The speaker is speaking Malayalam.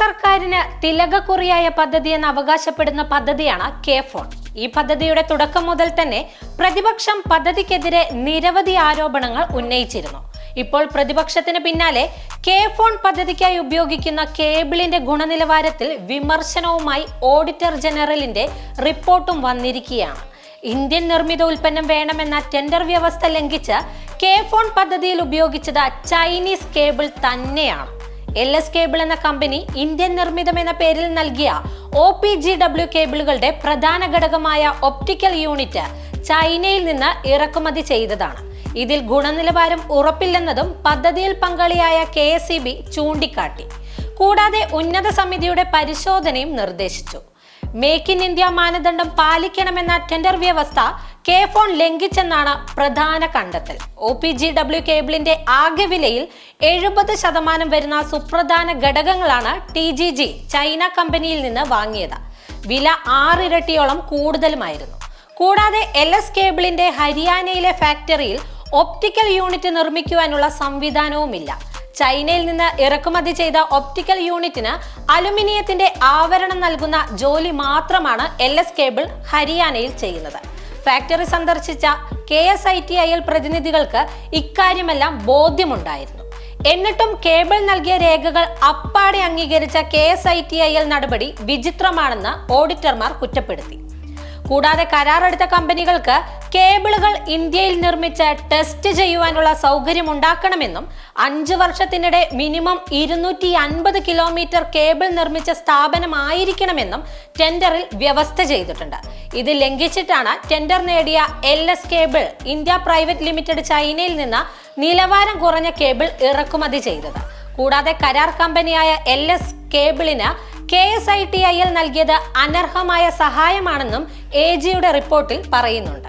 സർക്കാരിന് തിലകക്കുറിയായ പദ്ധതി എന്ന് അവകാശപ്പെടുന്ന പദ്ധതിയാണ് കെ ഫോൺ. ഈ പദ്ധതിയുടെ തുടക്കം മുതൽ തന്നെ പ്രതിപക്ഷം പദ്ധതിക്കെതിരെ നിരവധി ആരോപണങ്ങൾ ഉന്നയിച്ചിരുന്നു. ഇപ്പോൾ പ്രതിപക്ഷത്തിന് പിന്നാലെ കെ ഫോൺ പദ്ധതിക്കായി ഉപയോഗിക്കുന്ന കേബിളിന്റെ ഗുണനിലവാരത്തിൽ വിമർശനവുമായി ഓഡിറ്റർ ജനറലിന്റെ റിപ്പോർട്ടും വന്നിരിക്കുകയാണ്. ഇന്ത്യൻ നിർമ്മിത ഉൽപ്പന്നം വേണമെന്ന ടെൻഡർ വ്യവസ്ഥ ലംഘിച്ച് കെ ഫോൺ പദ്ധതിയിൽ ഉപയോഗിച്ചത് ചൈനീസ് കേബിൾ തന്നെയാണ്. LS കേബിൾ എന്ന കമ്പനി ഇന്ത്യൻ നിർമ്മിതം എന്ന പേരിൽ നൽകിയ OPGW കേബിളുകളുടെ പ്രധാന ഘടകമായ ഒപ്റ്റിക്കൽ യൂണിറ്റ് ചൈനയിൽ നിന്ന് ഇറക്കുമതി ചെയ്തതാണ്. ഇതിൽ ഗുണനിലവാരം ഉറപ്പില്ലെന്നതും പദ്ധതിയിൽ പങ്കാളിയായ KSEB ചൂണ്ടിക്കാട്ടി. കൂടാതെ ഉന്നത സമിതിയുടെ പരിശോധനയും നിർദ്ദേശിച്ചു. മേക്ക് ഇൻ ഇന്ത്യ മാനദണ്ഡം പാലിക്കണമെന്ന ടെൻഡർ വ്യവസ്ഥ കെ ഫോൺ ലംഘിച്ചെന്നാണ് പ്രധാന കണ്ടെത്തൽ. OPGW കേബിളിന്റെ ആകെ വിലയിൽ 70% വരുന്ന സുപ്രധാന ഘടകങ്ങളാണ് TGG ചൈന കമ്പനിയിൽ നിന്ന് വാങ്ങിയത്. വില 6 ഇരട്ടിയോളം കൂടുതലുമായിരുന്നു. കൂടാതെ LS കേബിളിന്റെ ഹരിയാനയിലെ ഫാക്ടറിയിൽ ഒപ്റ്റിക്കൽ യൂണിറ്റ് നിർമ്മിക്കുവാനുള്ള സംവിധാനവുമില്ല. ചൈനയിൽ നിന്ന് ഇറക്കുമതി ചെയ്ത ഒപ്റ്റിക്കൽ യൂണിറ്റിന് അലുമിനിയത്തിന്റെ ആവരണം നൽകുന്ന ജോലി മാത്രമാണ് LS കേബിൾ ഹരിയാനയിൽ ചെയ്യുന്നത്. ഫാക്ടറി സന്ദർശിച്ച KSITIL പ്രതിനിധികൾക്ക് ഇക്കാര്യമെല്ലാം ബോധ്യമുണ്ടായിരുന്നു. എന്നിട്ടും കേബിൾ നൽകിയ രേഖകൾ അപ്പാടെ അംഗീകരിച്ച KSITIL നടപടി വിചിത്രമാണെന്ന് ഓഡിറ്റർമാർ കുറ്റപ്പെടുത്തി. കൂടാതെ കരാറെടുത്ത കമ്പനികൾക്ക് കേബിളുകൾ ഇന്ത്യയിൽ നിർമ്മിച്ച് ടെസ്റ്റ് ചെയ്യുവാനുള്ള സൗകര്യം ഉണ്ടാക്കണമെന്നും 5 വർഷത്തിനിടെ മിനിമം 250 കിലോമീറ്റർ കേബിൾ നിർമ്മിച്ച സ്ഥാപനമായിരിക്കണമെന്നും ടെൻഡറിൽ വ്യവസ്ഥ ചെയ്തിട്ടുണ്ട്. ഇത് ലംഘിച്ചിട്ടാണ് ടെൻഡർ നേടിയ LS cable India private limited ചൈനയിൽ നിന്ന് നിലവാരം കുറഞ്ഞ കേബിൾ ഇറക്കുമതി ചെയ്തത്. കൂടാതെ കരാർ കമ്പനിയായ LS കേബിളിന് KSITIL നൽകിയത് അനർഹമായ സഹായമാണെന്നും AGയുടെ റിപ്പോർട്ടിൽ പറയുന്നുണ്ട്.